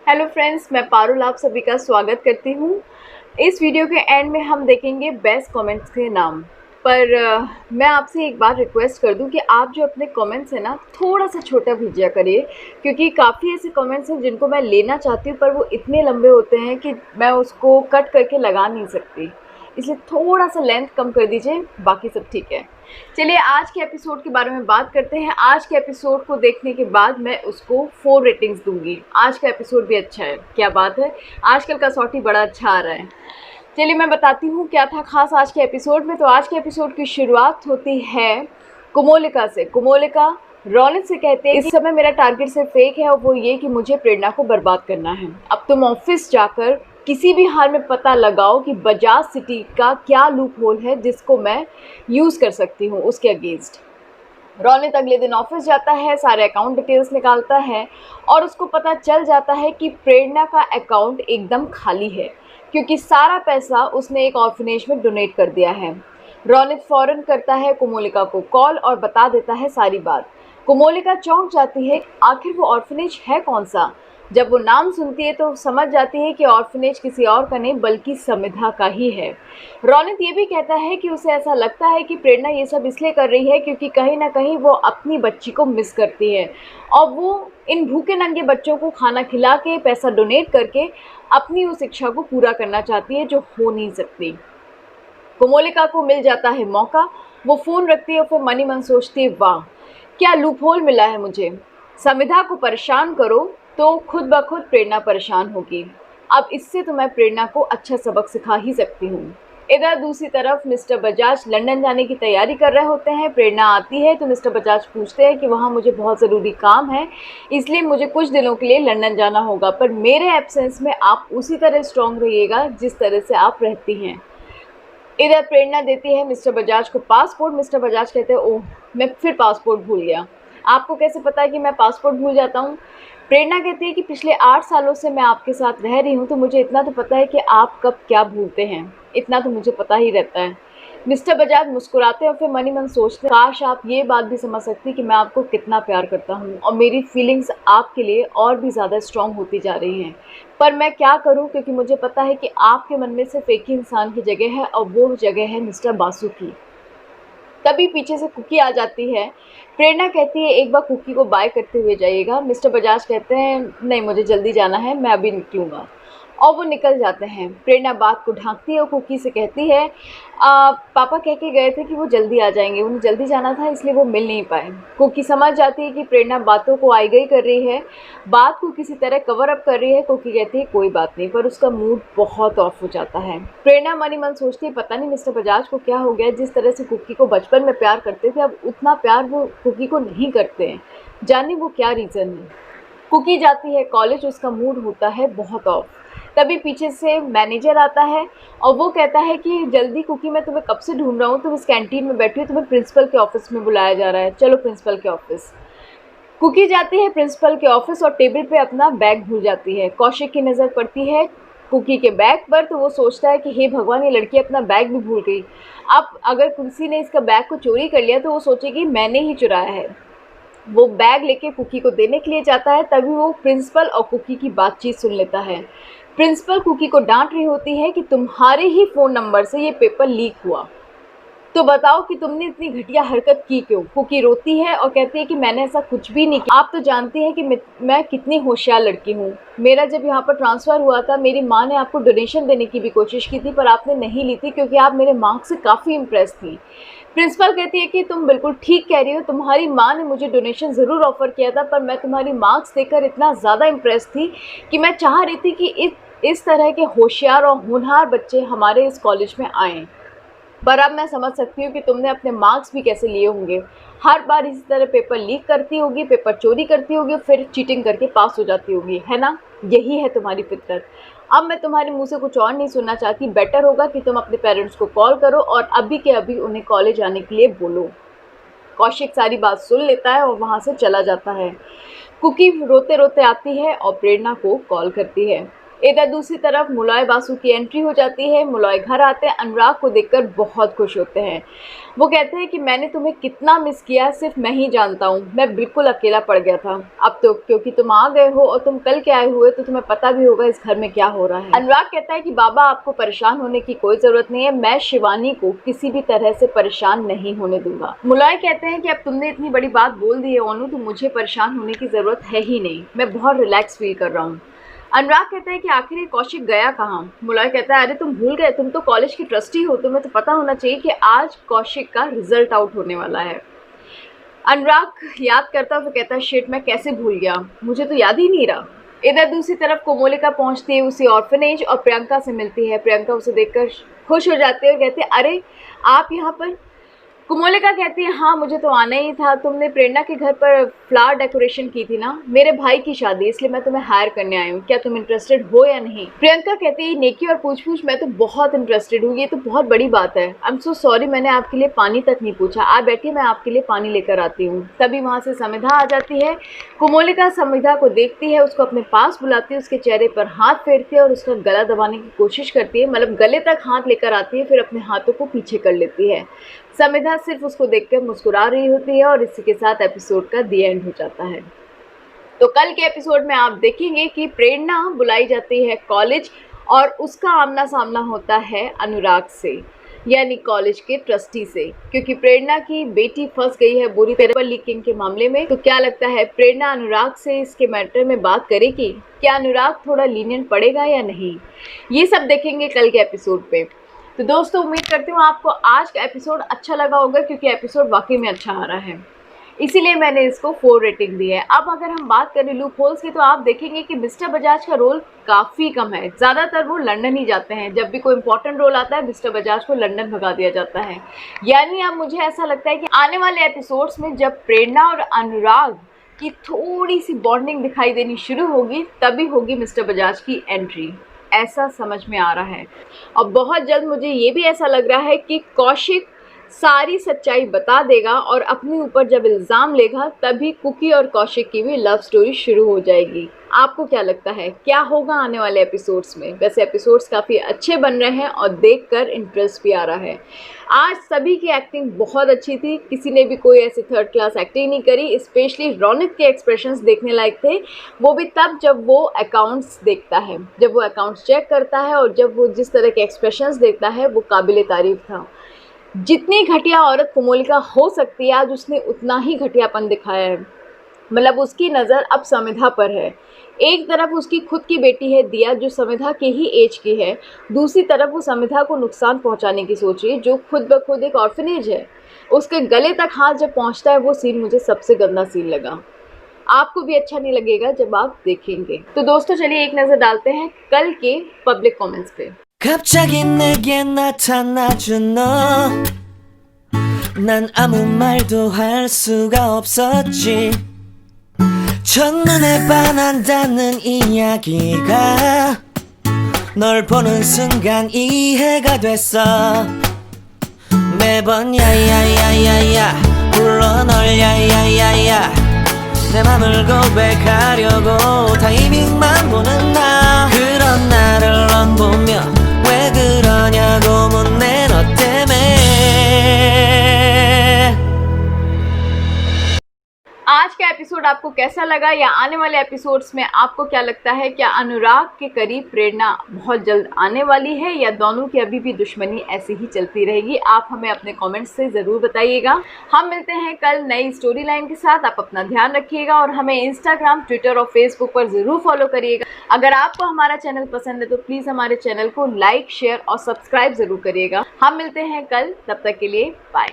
Hello friends, मैं पारुल आप सभी का स्वागत करती हूँ। इस वीडियो के एंड में हम देखेंगे बेस्ट कमेंट्स के नाम पर। मैं आपसे एक बार रिक्वेस्ट कर दूं कि आप जो अपने कमेंट्स हैं ना थोड़ा सा छोटा भेजा करिए, क्योंकि काफ़ी ऐसे कमेंट्स हैं जिनको मैं लेना चाहती हूँ पर वो इतने लंबे होते हैं कि मैं उसको कट करके लगा नहीं सकती। इसलिए थोड़ा सा लेंथ कम कर दीजिए, बाकी सब ठीक है। चलिए आज के एपिसोड के बारे में बात करते हैं। आज के एपिसोड को देखने के बाद मैं उसको 4 रेटिंग्स दूंगी। आज का एपिसोड भी अच्छा है, क्या बात है, आजकल का सॉटी बड़ा अच्छा आ रहा है। चलिए मैं बताती हूँ क्या था खास आज के एपिसोड में। तो आज के एपिसोड की शुरुआत होती है कोमोलिका से। कोमोलिका रौनक से कहते हैं इस समय मेरा टारगेट सिर्फ एक है और वो ये कि मुझे प्रेरणा को बर्बाद करना है। अब तुम ऑफिस जाकर किसी भी हाल में पता लगाओ कि बजाज सिटी का क्या लूप होल है जिसको मैं यूज़ कर सकती हूँ उसके अगेंस्ट। रौनित अगले दिन ऑफिस जाता है, सारे अकाउंट डिटेल्स निकालता है और उसको पता चल जाता है कि प्रेरणा का अकाउंट एकदम खाली है, क्योंकि सारा पैसा उसने एक ऑर्फनेज में डोनेट कर दिया है। रौनित फ़ौरन करता है कोमोलिका को कॉल और बता देता है सारी बात। कोमोलिका चौंक जाती है, आखिर वो ऑर्फनेज है कौन सा। जब वो नाम सुनती है तो समझ जाती है कि ऑर्फनेज किसी और का नहीं बल्कि समिधा का ही है। रौनित ये भी कहता है कि उसे ऐसा लगता है कि प्रेरणा ये सब इसलिए कर रही है क्योंकि कहीं ना कहीं वो अपनी बच्ची को मिस करती है और वो इन भूखे नंगे बच्चों को खाना खिला के पैसा डोनेट करके अपनी उस इच्छा को पूरा करना चाहती है जो हो नहीं सकती। कोमोलिका को मिल जाता है मौका, वो फ़ोन रखती है और फिर मनी मन सोचती है, वाह क्या लूपहोल मिला है मुझे। समिधा को परेशान करो तो खुद ब खुद प्रेरणा परेशान होगी। अब इससे तो मैं प्रेरणा को अच्छा सबक सिखा ही सकती हूँ। इधर दूसरी तरफ मिस्टर बजाज लंदन जाने की तैयारी कर रहे होते हैं। प्रेरणा आती है तो मिस्टर बजाज पूछते हैं कि वहाँ मुझे बहुत ज़रूरी काम है, इसलिए मुझे कुछ दिनों के लिए लंदन जाना होगा, पर मेरे एब्सेंस में आप उसी तरह स्ट्रॉन्ग रहिएगा जिस तरह से आप रहती हैं। इधर प्रेरणा देती है मिस्टर बजाज को पासपोर्ट। मिस्टर बजाज कहते हैं, ओह मैं फिर पासपोर्ट भूल गया। आपको कैसे पता है कि मैं पासपोर्ट भूल जाता हूँ। प्रेरणा कहती है कि पिछले 8 सालों से मैं आपके साथ रह रही हूँ तो मुझे इतना तो पता है कि आप कब क्या भूलते हैं, इतना तो मुझे पता ही रहता है। मिस्टर बजाज मुस्कुराते हैं और फिर मनी मन सोचते हैं, काश आप ये बात भी समझ सकती कि मैं आपको कितना प्यार करता हूँ और मेरी फीलिंग्स आपके लिए और भी ज़्यादा स्ट्रॉन्ग होती जा रही हैं। पर मैं क्या करूं, क्योंकि मुझे पता है कि आपके मन में सिर्फ एक ही इंसान की जगह है और वो जगह है मिस्टर बासु की। तभी पीछे से कुकी आ जाती है। प्रेरणा कहती है एक बार कुकी को बाय करते हुए जाइएगा। मिस्टर बजाज कहते हैं नहीं मुझे जल्दी जाना है, मैं अभी निकलूँगा, और वो निकल जाते हैं। प्रेरणा बात को ढांकती है और कुकी से कहती है पापा कह के गए थे कि वो जल्दी आ जाएंगे, उन्हें जल्दी जाना था इसलिए वो मिल नहीं पाए। कुकी समझ जाती है कि प्रेरणा बातों को आई गई कर रही है, बात को किसी तरह कवर अप कर रही है। कुकी कहती है कोई बात नहीं, पर उसका मूड बहुत ऑफ हो जाता है। प्रेरणा मन ही मन सोचती है पता नहीं मिस्टर बजाज को क्या हो गया, जिस तरह से कुकी को बचपन में प्यार करते थे अब उतना प्यार वो कुकी को नहीं करते हैं, जाने वो क्या रीज़न है। कुकी जाती है कॉलेज, उसका मूड होता है बहुत ऑफ। तभी पीछे से मैनेजर आता है और वो कहता है कि जल्दी कुकी मैं तुम्हें कब से ढूंढ रहा हूँ, तुम इस कैंटीन में बैठी हो, तुम्हें प्रिंसिपल के ऑफिस में बुलाया जा रहा है, चलो प्रिंसिपल के ऑफिस। कुकी जाती है प्रिंसिपल के ऑफिस और टेबल पे अपना बैग भूल जाती है। कौशिक की नज़र पड़ती है कुकी के बैग पर तो वो सोचता है कि हे भगवान ये लड़की अपना बैग भी भूल गई। अब अगर किसी ने इसका बैग को चोरी कर लिया तो वो सोचेगी मैंने ही चुराया है। वो बैग लेके कुकी को देने के लिए जाता है, तभी वो प्रिंसिपल और कुकी की बातचीत सुन लेता है। प्रिंसिपल कुकी को डांट रही होती है कि तुम्हारे ही फ़ोन नंबर से ये पेपर लीक हुआ, तो बताओ कि तुमने इतनी घटिया हरकत की क्यों। कुकी रोती है और कहती है कि मैंने ऐसा कुछ भी नहीं किया, आप तो जानती हैं कि मैं कितनी होशियार लड़की हूँ। मेरा जब यहाँ पर ट्रांसफ़र हुआ था मेरी माँ ने आपको डोनेशन देने की भी कोशिश की थी पर आपने नहीं ली थी क्योंकि आप मेरे मार्क्स से काफ़ी इम्प्रेस थी। प्रिंसिपल कहती है कि तुम बिल्कुल ठीक कह रही हो, तुम्हारी माँ ने मुझे डोनेशन ज़रूर ऑफ़र किया था पर मैं तुम्हारी मार्क्स देखकर इतना ज़्यादा इम्प्रेस थी कि मैं चाह रही थी कि इस तरह के होशियार और होनहार बच्चे हमारे इस कॉलेज में आएँ। पर अब मैं समझ सकती हूँ कि तुमने अपने मार्क्स भी कैसे लिए होंगे, हर बार इसी तरह पेपर लीक करती होगी, पेपर चोरी करती होगी, फिर चीटिंग करके पास हो जाती होगी, है ना, यही है तुम्हारी फितरत। अब मैं तुम्हारे मुंह से कुछ और नहीं सुनना चाहती, बेटर होगा कि तुम अपने पेरेंट्स को कॉल करो और अभी के अभी उन्हें कॉलेज आने के लिए बोलो। कौशिक सारी बात सुन लेता है और वहाँ से चला जाता है। कुकी रोते रोते आती है और प्रेरणा को कॉल करती है। इधर दूसरी तरफ मुलॉय बासु की एंट्री हो जाती है। मुलॉय घर आते हैं, अनुराग को देखकर बहुत खुश होते हैं। वो कहते हैं कि मैंने तुम्हें कितना मिस किया सिर्फ मैं ही जानता हूँ, मैं बिल्कुल अकेला पड़ गया था। अब तो क्योंकि तुम आ गए हो और तुम कल के आए हुए तो तुम्हें पता भी होगा इस घर में क्या हो रहा है। अनुराग कहता है कि बाबा आपको परेशान होने की कोई जरूरत नहीं है, मैं शिवानी को किसी भी तरह से परेशान नहीं होने दूंगा। मुलॉय कहते हैं कि अब तुमने इतनी बड़ी बात बोल दी है ओनू, तो मुझे परेशान होने की जरूरत है ही नहीं, मैं बहुत रिलैक्स फील कर रहा हूँ। अनुराग कहता है कि आखिर ये कौशिक गया कहाँ। मुलॉय कहता है अरे तुम भूल गए, तुम तो कॉलेज की ट्रस्टी हो, तुम्हें तो पता होना चाहिए कि आज कौशिक का रिजल्ट आउट होने वाला है। अनुराग याद करता है, कहता है शिट मैं कैसे भूल गया, मुझे तो याद ही नहीं रहा। इधर दूसरी तरफ कोमोलिका पहुंचती है उसी ऑर्फनेज और प्रियंका से मिलती है। प्रियंका उसे देखकर खुश हो जाती है और कहती है अरे आप यहाँ पर। कोमोलिका कहती है हाँ मुझे तो आना ही था, तुमने प्रेरणा के घर पर फ्लावर डेकोरेशन की थी ना, मेरे भाई की शादी, इसलिए मैं तुम्हें हायर करने आई हूँ, क्या तुम इंटरेस्टेड हो या नहीं। प्रियंका कहती है नेकी और पूछ पूछ, मैं तो बहुत इंटरेस्टेड हूँ, ये तो बहुत बड़ी बात है। आई एम सो सॉरी मैंने आपके लिए पानी तक नहीं पूछा, आप बैठिए मैं आपके लिए पानी लेकर आती हूँ। तभी वहाँ से समिधा आ जाती है। कोमोलिका समिधा को देखती है, उसको अपने पास बुलाती है, उसके चेहरे पर हाथ फेरती है और उसका गला दबाने की कोशिश करती है, मतलब गले तक हाथ लेकर आती है, फिर अपने हाथों को पीछे कर लेती है। समिधा सिर्फ उसको देखकर मुस्कुरा रही होती है और इसी के साथ एपिसोड का दी एंड हो जाता है। तो कल के एपिसोड में आप देखेंगे कि प्रेरणा बुलाई जाती है कॉलेज और उसका आमना सामना होता है अनुराग से, यानी कॉलेज के ट्रस्टी से, क्योंकि प्रेरणा की बेटी फंस गई है बुरी पेपर लीकिंग के मामले में। तो क्या लगता है प्रेरणा अनुराग से इसके मैटर में बात करेगी? क्या अनुराग थोड़ा लीनियंट पड़ेगा या नहीं? ये सब देखेंगे कल के एपिसोड पे। तो दोस्तों उम्मीद करती हूँ आपको आज का एपिसोड अच्छा लगा होगा, क्योंकि एपिसोड वाकई में अच्छा आ रहा है, इसीलिए मैंने इसको 4 रेटिंग दी है। अब अगर हम बात करें लूप होल्स की, तो आप देखेंगे कि मिस्टर बजाज का रोल काफ़ी कम है, ज़्यादातर वो लंदन ही जाते हैं। जब भी कोई इंपॉर्टेंट रोल आता है मिस्टर बजाज को लंदन भगा दिया जाता है। यानी अब मुझे ऐसा लगता है कि आने वाले एपिसोड्स में जब प्रेरणा और अनुराग की थोड़ी सी बॉन्डिंग दिखाई देनी शुरू होगी, तभी होगी मिस्टर बजाज की एंट्री, ऐसा समझ में आ रहा है। और बहुत जल्द मुझे ये भी ऐसा लग रहा है कि कौशिक सारी सच्चाई बता देगा और अपने ऊपर जब इल्ज़ाम लेगा तभी कुकी और कौशिक की भी लव स्टोरी शुरू हो जाएगी। आपको क्या लगता है क्या होगा आने वाले एपिसोड्स में? वैसे एपिसोड्स काफ़ी अच्छे बन रहे हैं और देखकर इंटरेस्ट भी आ रहा है। आज सभी की एक्टिंग बहुत अच्छी थी, किसी ने भी कोई ऐसी थर्ड क्लास एक्टिंग नहीं करी। स्पेशली रौनक के एक्सप्रेशंस देखने लायक थे, वो भी तब जब वो अकाउंट्स देखता है, जब वो अकाउंट्स चेक करता है और जब वो जिस तरह के एक्सप्रेशंस देखता है वो काबिले तारीफ था। जितनी घटिया औरत कोमोलिका हो सकती है आज उसने उतना ही घटियापन दिखाया है, मतलब उसकी नज़र अब समिधा पर है। एक तरफ उसकी खुद की बेटी है दिया जो समिधा के ही एज की है, दूसरी तरफ वो समिधा को नुकसान पहुंचाने की सोच रही है जो खुद ब खुद एक ऑर्फनेज है। उसके गले तक हाथ जब पहुंचता है वो सीन मुझे सबसे गंदा सीन लगा। आपको भी अच्छा नहीं लगेगा जब आप देखेंगे। तो दोस्तों चलिए एक नज़र डालते हैं कल के पब्लिक कमेंट्स पे। 갑자기 내게 나타나준 너, 난 아무 말도 할 수가 없었지. 첫눈에 반한다는 이야기가 널 보는 순간 이해가 됐어. 매번 야야야야야 불러 널 야야야야, 내 맘을 고백하려고 타이밍만 보는 나, 그런 나를 넌 보며 왜 그러냐고 묻네 너 때문에। आज का एपिसोड आपको कैसा लगा या आने वाले एपिसोड्स में आपको क्या लगता है? क्या अनुराग के करीब प्रेरणा बहुत जल्द आने वाली है या दोनों की अभी भी दुश्मनी ऐसे ही चलती रहेगी? आप हमें अपने कमेंट्स से ज़रूर बताइएगा। हम मिलते हैं कल नई स्टोरी लाइन के साथ। आप अपना ध्यान रखिएगा और हमें इंस्टाग्राम, ट्विटर और फेसबुक पर ज़रूर फॉलो करिएगा। अगर आपको हमारा चैनल पसंद है तो प्लीज़ हमारे चैनल को लाइक, शेयर और सब्सक्राइब ज़रूर करिएगा। हम मिलते हैं कल, तब तक के लिए बाय।